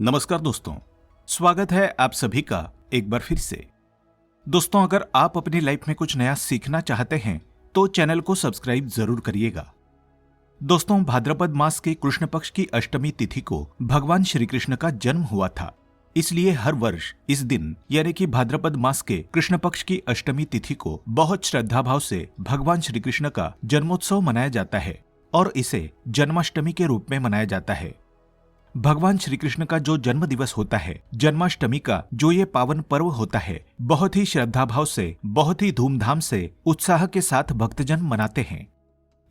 नमस्कार दोस्तों, स्वागत है आप सभी का एक बार फिर से। दोस्तों, अगर आप अपनी लाइफ में कुछ नया सीखना चाहते हैं तो चैनल को सब्सक्राइब जरूर करिएगा। दोस्तों, भाद्रपद मास के कृष्ण पक्ष की अष्टमी तिथि को भगवान श्री कृष्ण का जन्म हुआ था। इसलिए हर वर्ष इस दिन यानी कि भाद्रपद मास के कृष्ण पक्ष की अष्टमी तिथि को बहुत श्रद्धा भाव से भगवान श्री कृष्ण का जन्मोत्सव मनाया जाता है और इसे जन्माष्टमी के रूप में मनाया जाता है। भगवान श्री कृष्ण का जो जन्म दिवस होता है, जन्माष्टमी का जो ये पावन पर्व होता है, बहुत ही श्रद्धा भाव से, बहुत ही धूमधाम से, उत्साह के साथ भक्तजन मनाते हैं।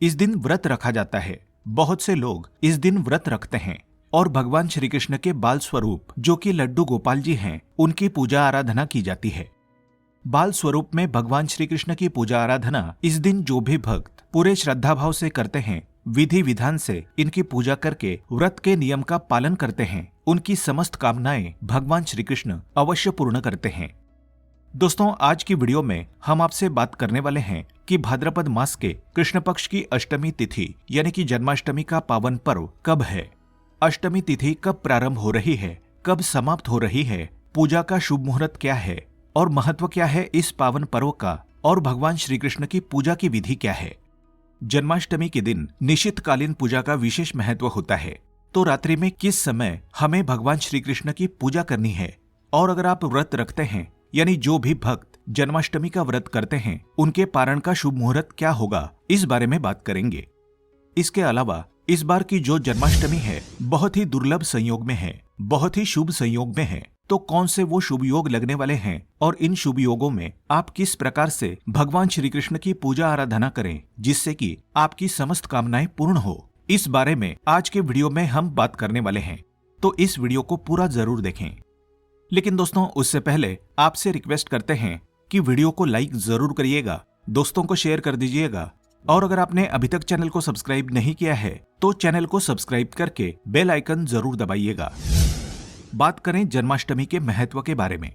इस दिन व्रत रखा जाता है। बहुत से लोग इस दिन व्रत रखते हैं और भगवान श्री कृष्ण के बाल स्वरूप जो कि लड्डू गोपाल जी हैं, उनकी पूजा आराधना की जाती है। बाल स्वरूप में भगवान श्री कृष्ण की पूजा आराधना इस दिन जो भी भक्त पूरे श्रद्धा भाव से करते हैं, विधि विधान से इनकी पूजा करके व्रत के नियम का पालन करते हैं, उनकी समस्त कामनाएं भगवान श्री कृष्ण अवश्य पूर्ण करते हैं। दोस्तों, आज की वीडियो में हम आपसे बात करने वाले हैं कि भाद्रपद मास के कृष्ण पक्ष की अष्टमी तिथि यानी कि जन्माष्टमी का पावन पर्व कब है, अष्टमी तिथि कब प्रारंभ हो रही है, कब समाप्त हो रही है, पूजा का शुभ मुहूर्त क्या है और महत्व क्या है इस पावन पर्व का, और भगवान श्री कृष्ण की पूजा की विधि क्या है। जन्माष्टमी के दिन निशितकालीन पूजा का विशेष महत्व होता है। तो रात्रि में किस समय हमें भगवान श्री कृष्ण की पूजा करनी है, और अगर आप व्रत रखते हैं यानी जो भी भक्त जन्माष्टमी का व्रत करते हैं, उनके पारण का शुभ मुहूर्त क्या होगा, इस बारे में बात करेंगे। इसके अलावा इस बार की जो जन्माष्टमी है बहुत ही दुर्लभ संयोग में है, बहुत ही शुभ संयोग में है। तो कौन से वो शुभ योग लगने वाले हैं और इन शुभ योगों में आप किस प्रकार से भगवान श्री कृष्ण की पूजा आराधना करें जिससे कि आपकी समस्त कामनाएं पूर्ण हो, इस बारे में आज के वीडियो में हम बात करने वाले हैं। तो इस वीडियो को पूरा जरूर देखें। लेकिन दोस्तों, उससे पहले आपसे रिक्वेस्ट करते हैं कि वीडियो को लाइक जरूर करिएगा, दोस्तों को शेयर कर दीजिएगा, और अगर आपने अभी तक चैनल को सब्सक्राइब नहीं किया है तो चैनल को सब्सक्राइब करके बेल आइकन जरूर दबाइएगा। बात करें जन्माष्टमी के महत्व के बारे में।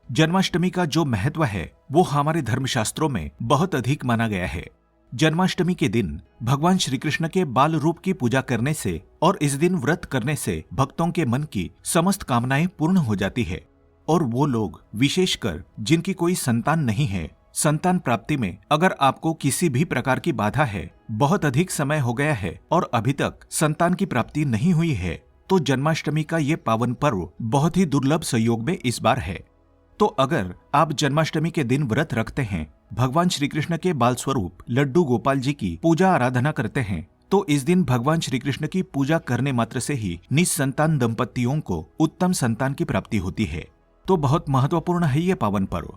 जन्माष्टमी का जो महत्व है वो हमारे धर्मशास्त्रों में बहुत अधिक माना गया है। जन्माष्टमी के दिन भगवान श्री कृष्ण के बाल रूप की पूजा करने से और इस दिन व्रत करने से भक्तों के मन की समस्त कामनाएं पूर्ण हो जाती है, और वो लोग विशेषकर जिनकी कोई संतान नहीं है, संतान प्राप्ति में अगर आपको किसी भी प्रकार की बाधा है, बहुत अधिक समय हो गया है और अभी तक संतान की प्राप्ति नहीं हुई है, तो जन्माष्टमी का ये पावन पर्व बहुत ही दुर्लभ संयोग में इस बार है। तो अगर आप जन्माष्टमी के दिन व्रत रखते हैं, भगवान श्री कृष्ण के बाल स्वरूप लड्डू गोपाल जी की पूजा आराधना करते हैं, तो इस दिन भगवान श्री कृष्ण की पूजा करने मात्र से ही निसंतान दंपतियों को उत्तम संतान की प्राप्ति होती है। तो बहुत महत्वपूर्ण है ये पावन पर्व।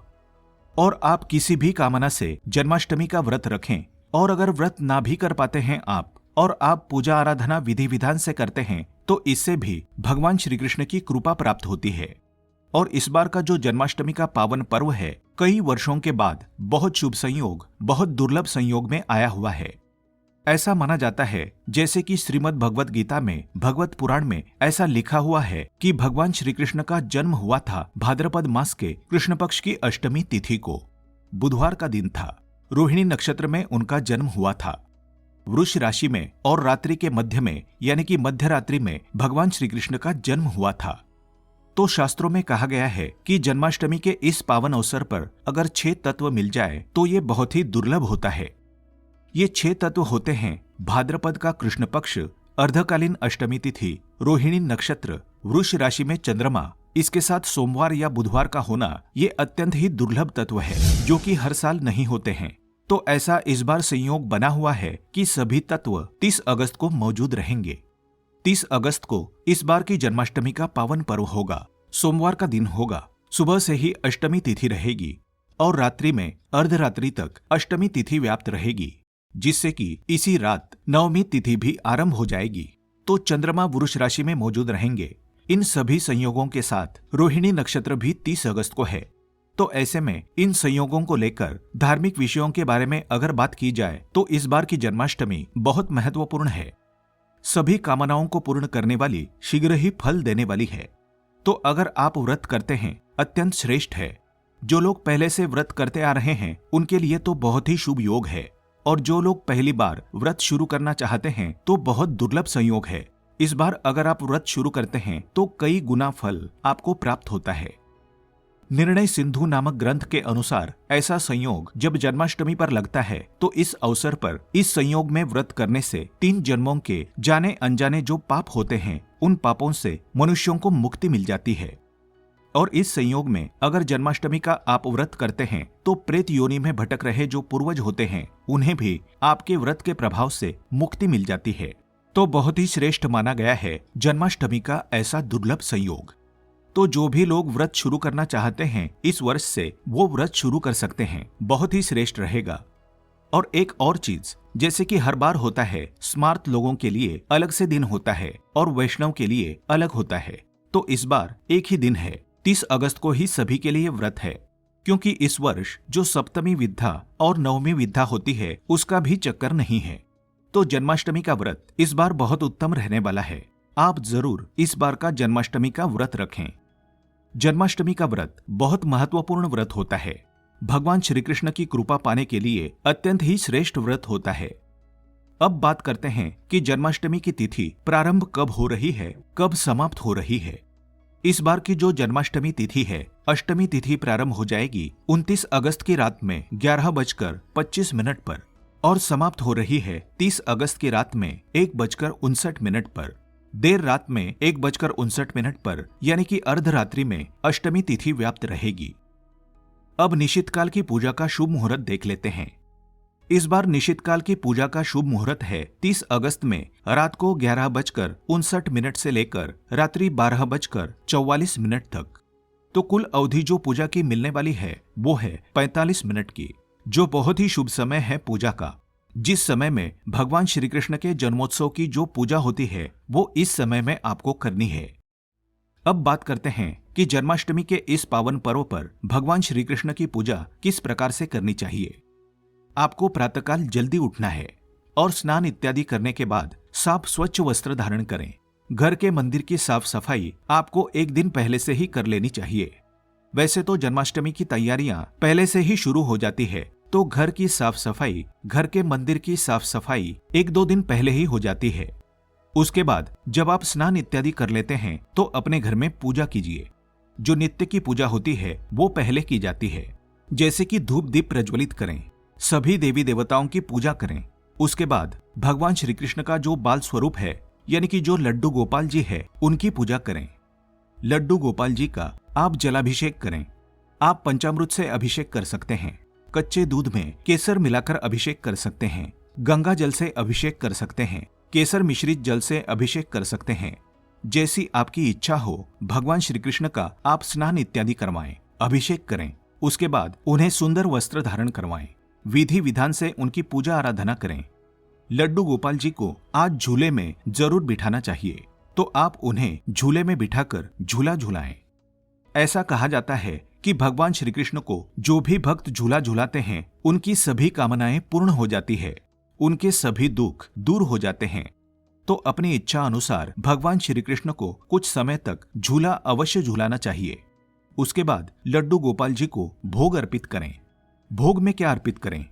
और आप किसी भी कामना से जन्माष्टमी का व्रत रखें, और अगर व्रत ना भी कर पाते हैं आप, और आप पूजा आराधना विधि विधान से करते हैं, तो इससे भी भगवान श्री कृष्ण की कृपा प्राप्त होती है। और इस बार का जो जन्माष्टमी का पावन पर्व है, कई वर्षों के बाद बहुत शुभ संयोग, बहुत दुर्लभ संयोग में आया हुआ है। ऐसा माना जाता है जैसे कि श्रीमद् भगवत गीता में, भगवत पुराण में ऐसा लिखा हुआ है कि भगवान श्री कृष्ण का जन्म हुआ था भाद्रपद मास के कृष्ण पक्ष की अष्टमी तिथि को। बुधवार का दिन था, रोहिणी नक्षत्र में उनका जन्म हुआ था। वृष राशि में और रात्रि के मध्य में यानी कि मध्य रात्रि में भगवान श्री कृष्ण का जन्म हुआ था। तो शास्त्रों में कहा गया है कि जन्माष्टमी के इस पावन अवसर पर अगर 6 तत्व मिल जाए तो ये बहुत ही दुर्लभ होता है। ये 6 तत्व होते हैं भाद्रपद का कृष्ण पक्ष, अर्धकालीन अष्टमी तिथि, रोहिणी नक्षत्र, वृष राशि में चंद्रमा, इसके साथ सोमवार या बुधवार का होना, ये अत्यंत ही दुर्लभ तत्व है जो कि हर साल नहीं होते हैं। तो ऐसा इस बार संयोग बना हुआ है कि सभी तत्व 30 अगस्त को मौजूद रहेंगे। 30 अगस्त को इस बार की जन्माष्टमी का पावन पर्व होगा। सोमवार का दिन होगा, सुबह से ही अष्टमी तिथि रहेगी और रात्रि में अर्धरात्रि तक अष्टमी तिथि व्याप्त रहेगी, जिससे कि इसी रात नवमी तिथि भी आरंभ हो जाएगी। तो चंद्रमा वृष राशि में मौजूद रहेंगे। इन सभी संयोगों के साथ रोहिणी नक्षत्र भी 30 अगस्त को है। तो ऐसे में इन संयोगों को लेकर धार्मिक विषयों के बारे में अगर बात की जाए तो इस बार की जन्माष्टमी बहुत महत्वपूर्ण है। सभी कामनाओं को पूर्ण करने वाली, शीघ्र ही फल देने वाली है। तो अगर आप व्रत करते हैं, अत्यंत श्रेष्ठ है। जो लोग पहले से व्रत करते आ रहे हैं उनके लिए तो बहुत ही शुभ योग है, और जो लोग पहली बार व्रत शुरू करना चाहते हैं तो बहुत दुर्लभ संयोग है। इस बार अगर आप व्रत शुरू करते हैं तो कई गुना फल आपको प्राप्त होता है। निर्णय सिंधु नामक ग्रंथ के अनुसार ऐसा संयोग जब जन्माष्टमी पर लगता है तो इस अवसर पर इस संयोग में व्रत करने से 3 जन्मों के जाने अनजाने जो पाप होते हैं उन पापों से मनुष्यों को मुक्ति मिल जाती है। और इस संयोग में अगर जन्माष्टमी का आप व्रत करते हैं तो प्रेत योनि में भटक रहे जो पूर्वज होते हैं उन्हें भी आपके व्रत के प्रभाव से मुक्ति मिल जाती है। तो बहुत ही श्रेष्ठ माना गया है जन्माष्टमी का ऐसा दुर्लभ संयोग। तो जो भी लोग व्रत शुरू करना चाहते हैं इस वर्ष से वो व्रत शुरू कर सकते हैं, बहुत ही श्रेष्ठ रहेगा। और एक और चीज, जैसे कि हर बार होता है स्मार्त लोगों के लिए अलग से दिन होता है और वैष्णव के लिए अलग होता है, तो इस बार एक ही दिन है, 30 अगस्त को ही सभी के लिए व्रत है। क्योंकि इस वर्ष जो सप्तमी विद्या और नवमी विद्या होती है उसका भी चक्कर नहीं है, तो जन्माष्टमी का व्रत इस बार बहुत उत्तम रहने वाला है। आप जरूर इस बार का जन्माष्टमी का व्रत रखें। जन्माष्टमी का व्रत बहुत महत्वपूर्ण व्रत होता है। भगवान श्री कृष्ण की कृपा पाने के लिए अत्यंत ही श्रेष्ठ व्रत होता है। अब बात करते हैं कि जन्माष्टमी की तिथि प्रारंभ कब हो रही है, कब समाप्त हो रही है। इस बार की जो जन्माष्टमी तिथि है, अष्टमी तिथि प्रारंभ हो जाएगी 29 अगस्त की रात में 11:25 पर और समाप्त हो रही है 30 अगस्त की रात में 1:59 पर। देर रात में 1:59 पर यानी कि अर्धरात्रि में अष्टमी तिथि व्याप्त रहेगी। अब निशित काल की पूजा का शुभ मुहूर्त देख लेते हैं। इस बार निशित काल की पूजा का शुभ मुहूर्त है 30 अगस्त में रात को 11:59 से लेकर रात्रि 12:44 तक। तो कुल अवधि जो पूजा की मिलने वाली है वो है 45 मिनट की, जो बहुत ही शुभ समय है पूजा का। जिस समय में भगवान श्री कृष्ण के जन्मोत्सव की जो पूजा होती है वो इस समय में आपको करनी है। अब बात करते हैं कि जन्माष्टमी के इस पावन पर्व पर भगवान श्री कृष्ण की पूजा किस प्रकार से करनी चाहिए। आपको प्रातःकाल जल्दी उठना है और स्नान इत्यादि करने के बाद साफ स्वच्छ वस्त्र धारण करें। घर के मंदिर की साफ सफाई आपको एक दिन पहले से ही कर लेनी चाहिए। वैसे तो जन्माष्टमी की तैयारियां पहले से ही शुरू हो जाती है, तो घर की साफ सफाई, घर के मंदिर की साफ सफाई 1-2 दिन पहले ही हो जाती है। उसके बाद जब आप स्नान इत्यादि कर लेते हैं तो अपने घर में पूजा कीजिए। जो नित्य की पूजा होती है वो पहले की जाती है, जैसे कि धूप दीप प्रज्वलित करें, सभी देवी देवताओं की पूजा करें। उसके बाद भगवान श्री कृष्ण का जो बाल स्वरूप है यानी कि जो लड्डू गोपाल जी है उनकी पूजा करें। लड्डू गोपाल जी का आप जलाभिषेक करें। आप पंचामृत से अभिषेक कर सकते हैं, कच्चे दूध में केसर मिलाकर अभिषेक कर सकते हैं, गंगा जल से अभिषेक कर सकते हैं, केसर मिश्रित जल से अभिषेक कर सकते हैं। जैसी आपकी इच्छा हो भगवान श्री कृष्ण का आप स्नान इत्यादि करवाएं, अभिषेक करें। उसके बाद उन्हें सुंदर वस्त्र धारण करवाएं, विधि विधान से उनकी पूजा आराधना करें। लड्डू गोपाल जी को आज झूले में जरूर बिठाना चाहिए, तो आप उन्हें झूले में बिठाकर झूला झूलाएं। ऐसा कहा जाता है कि भगवान श्री कृष्ण को जो भी भक्त झूला झूलाते हैं उनकी सभी कामनाएं पूर्ण हो जाती है, उनके सभी दुख दूर हो जाते हैं। तो अपनी इच्छा अनुसार भगवान श्री कृष्ण को कुछ समय तक झूला अवश्य झूलाना चाहिए। उसके बाद लड्डू गोपाल जी को भोग अर्पित करें। भोग में क्या अर्पित करें?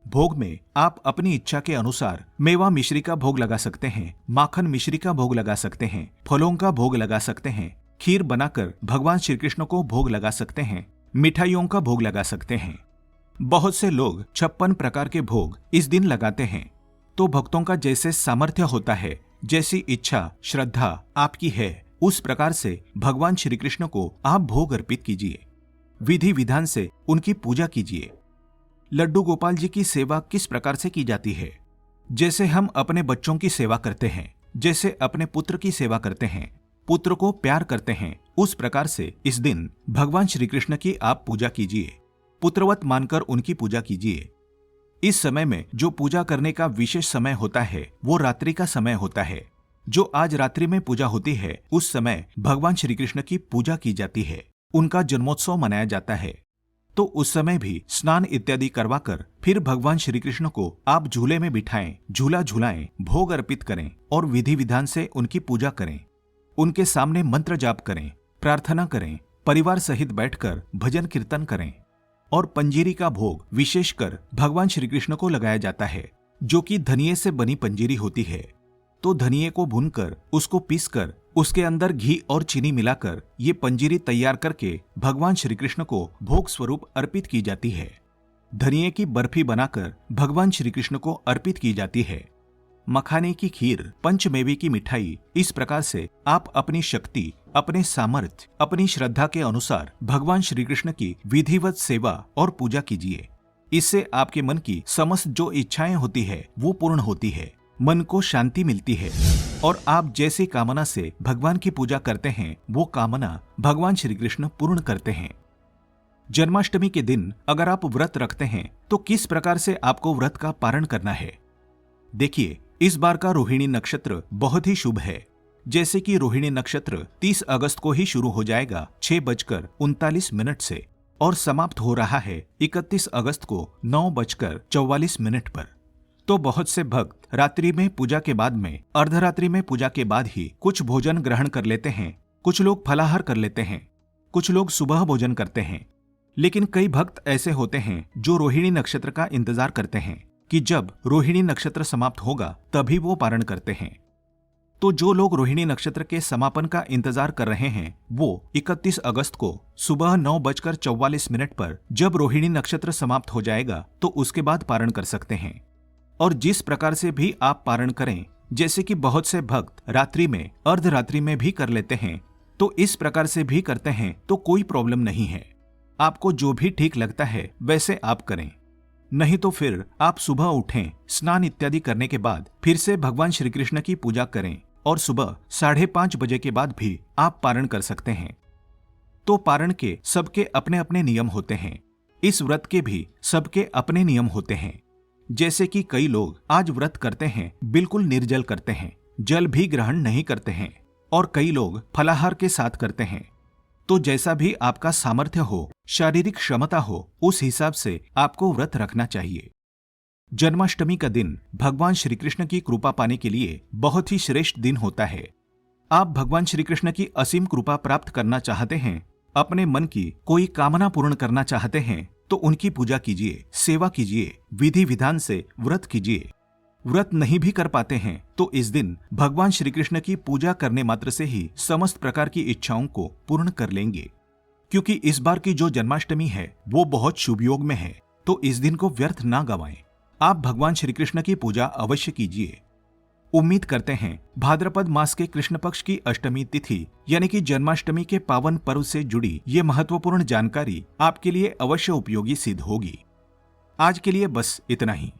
भोग में आप अपनी इच्छा के अनुसार मेवा मिश्री का भोग लगा सकते हैं, माखन मिश्री का भोग लगा सकते हैं, फलों का भोग लगा सकते हैं, खीर बनाकर भगवान श्री कृष्ण को भोग लगा सकते हैं, मिठाइयों का भोग लगा सकते हैं। बहुत से लोग 56 प्रकार के भोग इस दिन लगाते हैं। तो भक्तों का जैसे सामर्थ्य होता है, जैसी इच्छा श्रद्धा आपकी है, उस प्रकार से भगवान श्री कृष्ण को आप भोग अर्पित कीजिए। विधि विधान से उनकी पूजा कीजिए। लड्डू गोपाल जी की सेवा किस प्रकार से की जाती है? जैसे हम अपने बच्चों की सेवा करते हैं, जैसे अपने पुत्र की सेवा करते हैं, पुत्र को प्यार करते हैं, उस प्रकार से इस दिन भगवान श्री कृष्ण की आप पूजा कीजिए। पुत्रवत मानकर उनकी पूजा कीजिए। इस समय में जो पूजा करने का विशेष समय होता है वो रात्रि का समय होता है। जो आज रात्रि में पूजा होती है उस समय भगवान श्री कृष्ण की पूजा की जाती है, उनका जन्मोत्सव मनाया जाता है। तो उस समय भी स्नान इत्यादि करवाकर फिर भगवान श्री कृष्ण को आप झूले में बिठाएं, झूला झूलाएं, भोग अर्पित करें और विधि विधान से उनकी पूजा करें। उनके सामने मंत्र जाप करें, प्रार्थना करें, परिवार सहित बैठकर भजन कीर्तन करें। और पंजीरी का भोग विशेषकर भगवान श्री कृष्ण को लगाया जाता है, जो कि धनिये से बनी पंजीरी होती है। तो धनिये को भूनकर उसको पीसकर उसके अंदर घी और चीनी मिलाकर ये पंजीरी तैयार करके भगवान श्री कृष्ण को भोग स्वरूप अर्पित की जाती है। धनिये की बर्फी बनाकर भगवान श्री कृष्ण को अर्पित की जाती है। मखाने की खीर, पंचमेवे की मिठाई, इस प्रकार से आप अपनी शक्ति, अपने सामर्थ्य, अपनी श्रद्धा के अनुसार भगवान श्री कृष्ण की विधिवत सेवा और पूजा कीजिए। इससे आपके मन की समस्त जो इच्छाएं होती है वो पूर्ण होती है, मन को शांति मिलती है और आप जैसी कामना से भगवान की पूजा करते हैं वो कामना भगवान श्री कृष्ण पूर्ण करते हैं। जन्माष्टमी के दिन अगर आप व्रत रखते हैं तो किस प्रकार से आपको व्रत का पारण करना है? देखिए, इस बार का रोहिणी नक्षत्र बहुत ही शुभ है। जैसे कि रोहिणी नक्षत्र 30 अगस्त को ही शुरू हो जाएगा 6:39 से और समाप्त हो रहा है 31 अगस्त को 9:44 पर। तो बहुत से भक्त रात्रि में पूजा के बाद में, अर्धरात्रि में पूजा के बाद ही कुछ भोजन ग्रहण कर लेते हैं। कुछ लोग फलाहार कर लेते हैं, कुछ लोग सुबह भोजन करते हैं। लेकिन कई भक्त ऐसे होते हैं जो रोहिणी नक्षत्र का इंतजार करते हैं कि जब रोहिणी नक्षत्र समाप्त होगा तभी वो पारण करते हैं। तो जो लोग रोहिणी नक्षत्र के समापन का इंतजार कर रहे हैं वो 31 अगस्त को सुबह 9:44 पर जब रोहिणी नक्षत्र समाप्त हो जाएगा तो उसके बाद पारण कर सकते हैं। और जिस प्रकार से भी आप पारण करें, जैसे कि बहुत से भक्त रात्रि में, अर्धरात्रि में भी कर लेते हैं, तो इस प्रकार से भी करते हैं तो कोई प्रॉब्लम नहीं है। आपको जो भी ठीक लगता है वैसे आप करें। नहीं तो फिर आप सुबह उठें, स्नान इत्यादि करने के बाद फिर से भगवान श्री कृष्ण की पूजा करें और सुबह 5:30 बजे के बाद भी आप पारण कर सकते हैं। तो पारण के सबके अपने अपने नियम होते हैं। इस व्रत के भी सबके अपने नियम होते हैं। जैसे कि कई लोग आज व्रत करते हैं बिल्कुल निर्जल करते हैं, जल भी ग्रहण नहीं करते हैं, और कई लोग फलाहार के साथ करते हैं। तो जैसा भी आपका सामर्थ्य हो, शारीरिक क्षमता हो, उस हिसाब से आपको व्रत रखना चाहिए। जन्माष्टमी का दिन भगवान श्री कृष्ण की कृपा पाने के लिए बहुत ही श्रेष्ठ दिन होता है। आप भगवान श्री कृष्ण की असीम कृपा प्राप्त करना चाहते हैं, अपने मन की कोई कामना पूर्ण करना चाहते हैं, तो उनकी पूजा कीजिए, सेवा कीजिए, विधि विधान से व्रत कीजिए। व्रत नहीं भी कर पाते हैं तो इस दिन भगवान श्री कृष्ण की पूजा करने मात्र से ही समस्त प्रकार की इच्छाओं को पूर्ण कर लेंगे। क्योंकि इस बार की जो जन्माष्टमी है वो बहुत शुभ योग में है, तो इस दिन को व्यर्थ ना गवाएं। आप भगवान श्री कृष्ण की पूजा अवश्य कीजिए। उम्मीद करते हैं भाद्रपद मास के कृष्ण पक्ष की अष्टमी तिथि यानी कि जन्माष्टमी के पावन पर्व से जुड़ी ये महत्वपूर्ण जानकारी आपके लिए अवश्य उपयोगी सिद्ध होगी। आज के लिए बस इतना ही।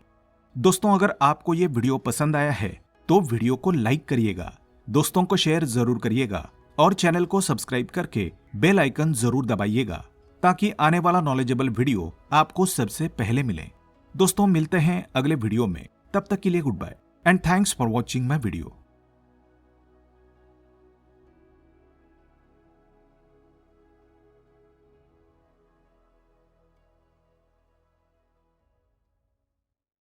दोस्तों, अगर आपको ये वीडियो पसंद आया है तो वीडियो को लाइक करिएगा, दोस्तों को शेयर जरूर करिएगा और चैनल को सब्सक्राइब करके बेल आइकन जरूर दबाइएगा ताकि आने वाला नॉलेजेबल वीडियो आपको सबसे पहले मिले। दोस्तों, मिलते हैं अगले वीडियो में। तब तक के लिए goodbye and thanks for watching my video.